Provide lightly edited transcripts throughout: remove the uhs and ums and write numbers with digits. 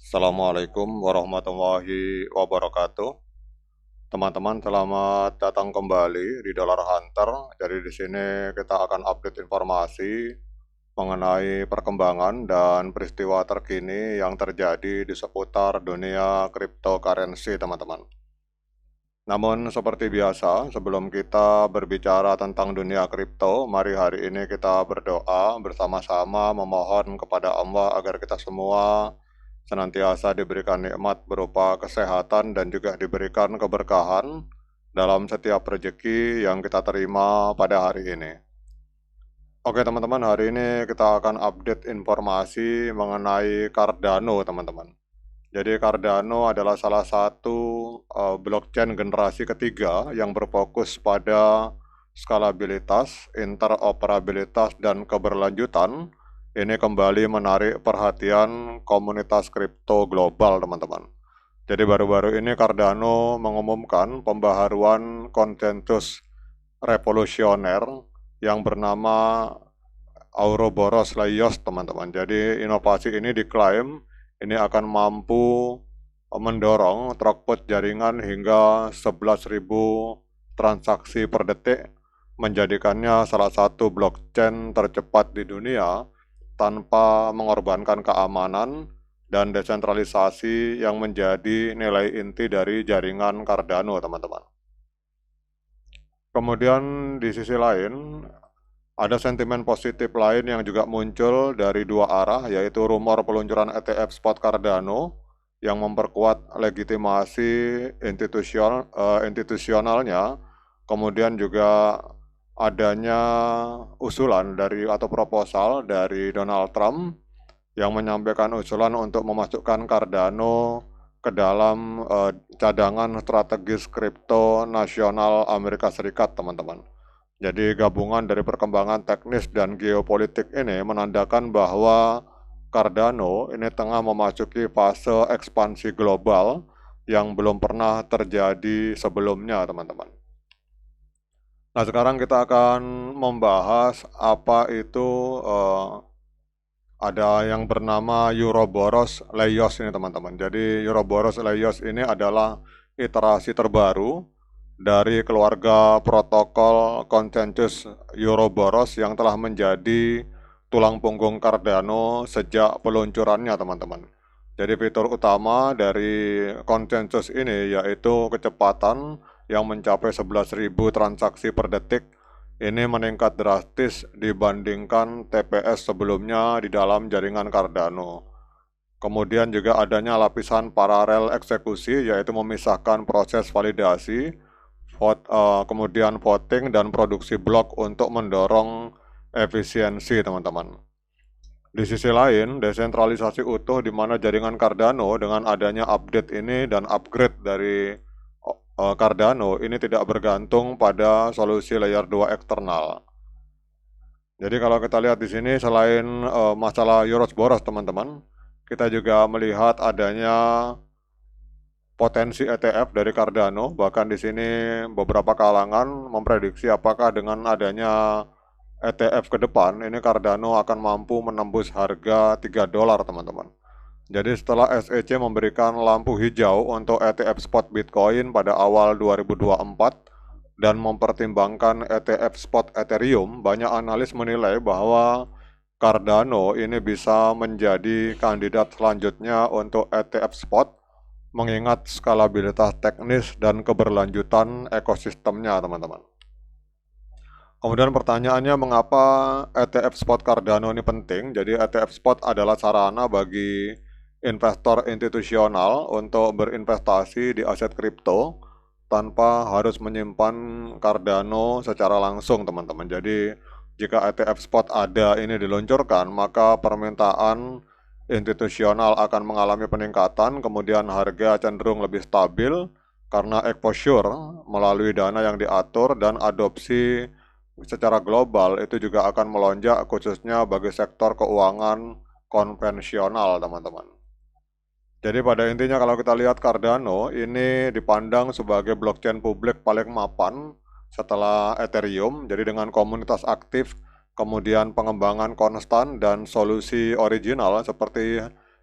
Assalamualaikum warahmatullahi wabarakatuh. Teman-teman, selamat datang kembali di Dollar Hunter. Jadi di sini kita akan update informasi mengenai perkembangan dan peristiwa terkini yang terjadi di seputar dunia cryptocurrency, teman-teman. Namun seperti biasa, sebelum kita berbicara tentang dunia kripto, mari hari ini kita berdoa bersama-sama memohon kepada Allah agar kita semua senantiasa diberikan nikmat berupa kesehatan dan juga diberikan keberkahan dalam setiap rezeki yang kita terima pada hari ini. Oke teman-teman, hari ini kita akan update informasi mengenai Cardano, teman-teman. Jadi Cardano adalah salah satu blockchain generasi ketiga yang berfokus pada skalabilitas, interoperabilitas, dan keberlanjutan. Ini kembali menarik perhatian komunitas kripto global, teman-teman. Jadi baru-baru ini Cardano mengumumkan pembaharuan konsensus revolusioner yang bernama Ouroboros Leios, teman-teman. Jadi inovasi ini diklaim ini akan mampu mendorong throughput jaringan hingga 11.000 transaksi per detik, menjadikannya salah satu blockchain tercepat di dunia tanpa mengorbankan keamanan dan desentralisasi yang menjadi nilai inti dari jaringan Cardano, teman-teman. Kemudian di sisi lain, ada sentimen positif lain yang juga muncul dari dua arah, yaitu rumor peluncuran ETF spot Cardano yang memperkuat legitimasi institusionalnya, kemudian juga adanya usulan dari atau proposal dari Donald Trump yang menyampaikan usulan untuk memasukkan Cardano ke dalam cadangan strategis kripto nasional Amerika Serikat, teman-teman. Jadi gabungan dari perkembangan teknis dan geopolitik ini menandakan bahwa Cardano ini tengah memasuki fase ekspansi global yang belum pernah terjadi sebelumnya, teman-teman. Nah, sekarang kita akan membahas apa itu ada yang bernama Ouroboros Leios ini, teman-teman. Jadi Ouroboros Leios ini adalah iterasi terbaru dari keluarga protokol konsensus Ouroboros yang telah menjadi tulang punggung Cardano sejak peluncurannya, teman-teman. Jadi fitur utama dari konsensus ini yaitu kecepatan yang mencapai 11.000 transaksi per detik. Ini meningkat drastis dibandingkan TPS sebelumnya di dalam jaringan Cardano. Kemudian juga adanya lapisan paralel eksekusi, yaitu memisahkan proses validasi, kemudian voting, dan produksi blok untuk mendorong efisiensi, teman-teman. Di sisi lain, desentralisasi utuh di mana jaringan Cardano dengan adanya update ini dan upgrade dari Cardano ini tidak bergantung pada solusi layer 2 eksternal. Jadi kalau kita lihat di sini selain masalah Ouroboros, teman-teman, kita juga melihat adanya potensi ETF dari Cardano. Bahkan di sini beberapa kalangan memprediksi apakah dengan adanya ETF ke depan ini Cardano akan mampu menembus harga $3, teman-teman. Jadi setelah SEC memberikan lampu hijau untuk ETF spot Bitcoin pada awal 2024 dan mempertimbangkan ETF spot Ethereum, banyak analis menilai bahwa Cardano ini bisa menjadi kandidat selanjutnya untuk ETF spot mengingat skalabilitas teknis dan keberlanjutan ekosistemnya, teman-teman. Kemudian pertanyaannya, mengapa ETF spot Cardano ini penting? Jadi ETF spot adalah sarana bagi investor institusional untuk berinvestasi di aset kripto tanpa harus menyimpan Cardano secara langsung, teman-teman. Jadi jika ETF spot ada ini diluncurkan, maka permintaan institusional akan mengalami peningkatan, kemudian harga cenderung lebih stabil karena exposure melalui dana yang diatur, dan adopsi secara global itu juga akan melonjak khususnya bagi sektor keuangan konvensional, teman-teman. Jadi pada intinya kalau kita lihat Cardano ini dipandang sebagai blockchain publik paling mapan setelah Ethereum. Jadi dengan komunitas aktif, kemudian pengembangan konstan dan solusi original seperti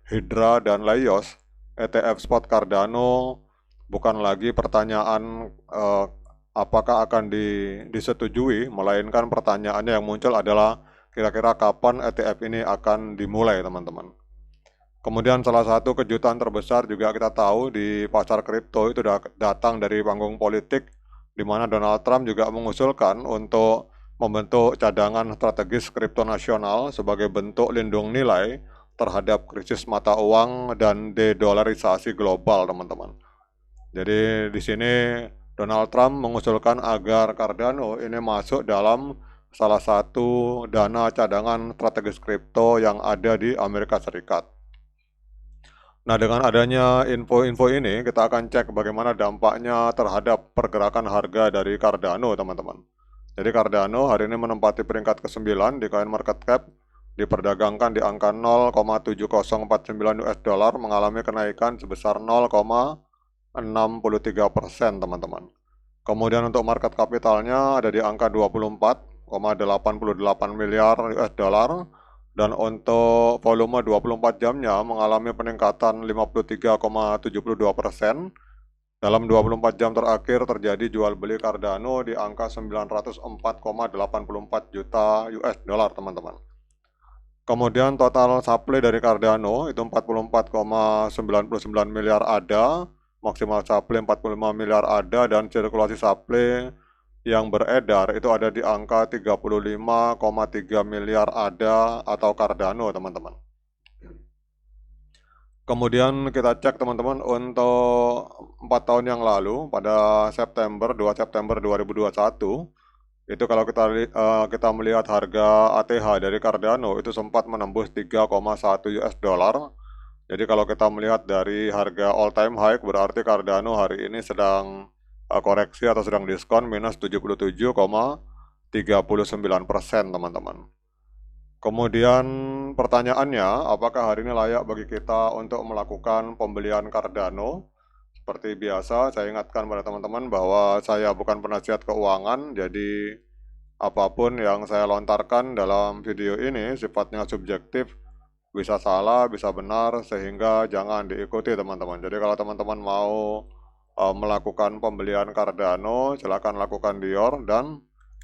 Hydra, dan Laios, ETF spot Cardano bukan lagi pertanyaan apakah akan disetujui, melainkan pertanyaannya yang muncul adalah kira-kira kapan ETF ini akan dimulai, teman-teman. Kemudian salah satu kejutan terbesar juga kita tahu di pasar kripto itu datang dari panggung politik, di mana Donald Trump juga mengusulkan untuk membentuk cadangan strategis kripto nasional sebagai bentuk lindung nilai terhadap krisis mata uang dan dedolarisasi global, teman-teman. Jadi di sini Donald Trump mengusulkan agar Cardano ini masuk dalam salah satu dana cadangan strategis kripto yang ada di Amerika Serikat. Nah, dengan adanya info-info ini, kita akan cek bagaimana dampaknya terhadap pergerakan harga dari Cardano, teman-teman. Jadi Cardano hari ini menempati peringkat ke-9 di CoinMarketCap, diperdagangkan di angka 0,7049 US dollar, mengalami kenaikan sebesar 0,63%, teman-teman. Kemudian untuk market kapitalnya ada di angka 24,88 miliar US dollar, dan untuk volume 24 jamnya mengalami peningkatan 53,72%. Dalam 24 jam terakhir terjadi jual beli Cardano di angka 904,84 juta US dollar, teman-teman. Kemudian total supply dari Cardano itu 44,99 miliar ADA, maksimal supply 45 miliar ADA, dan sirkulasi supply yang beredar itu ada di angka 35,3 miliar ADA atau Cardano, teman-teman. Kemudian kita cek, teman-teman, untuk 4 tahun yang lalu pada 2 September 2021 itu kalau kita melihat harga ATH dari Cardano itu sempat menembus 3,1 US dollar. Jadi kalau kita melihat dari harga all time high, berarti Cardano hari ini sedang koreksi atau sedang diskon minus 77,39%, teman-teman. Kemudian pertanyaannya, apakah hari ini layak bagi kita untuk melakukan pembelian Cardano? Seperti biasa, saya ingatkan pada teman-teman bahwa saya bukan penasihat keuangan, jadi apapun yang saya lontarkan dalam video ini sifatnya subjektif, bisa salah, bisa benar, sehingga jangan diikuti, teman-teman. Jadi kalau teman-teman mau melakukan pembelian Cardano, silakan lakukan dior dan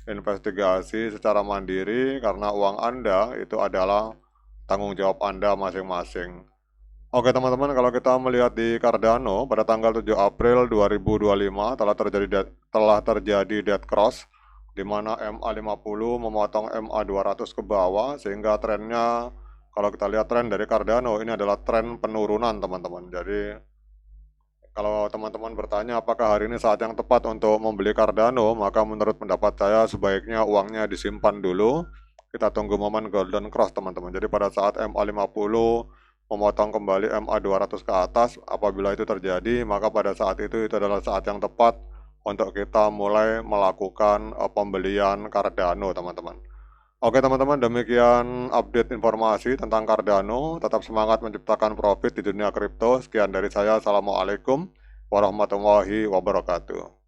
investigasi secara mandiri, karena uang Anda itu adalah tanggung jawab Anda masing-masing. Oke, teman-teman, kalau kita melihat di Cardano pada tanggal 7 April 2025 telah terjadi dead cross, di mana MA50 memotong MA200 ke bawah, sehingga trennya, kalau kita lihat tren dari Cardano ini adalah tren penurunan, teman-teman. Jadi kalau teman-teman bertanya apakah hari ini saat yang tepat untuk membeli Cardano, maka menurut pendapat saya sebaiknya uangnya disimpan dulu. Kita tunggu momen golden cross, teman-teman. Jadi pada saat MA50 memotong kembali MA200 ke atas, apabila itu terjadi, maka pada saat itu adalah saat yang tepat untuk kita mulai melakukan pembelian Cardano, teman-teman. Oke, teman-teman, demikian update informasi tentang Cardano. Tetap semangat menciptakan profit di dunia kripto. Sekian dari saya. Assalamualaikum warahmatullahi wabarakatuh.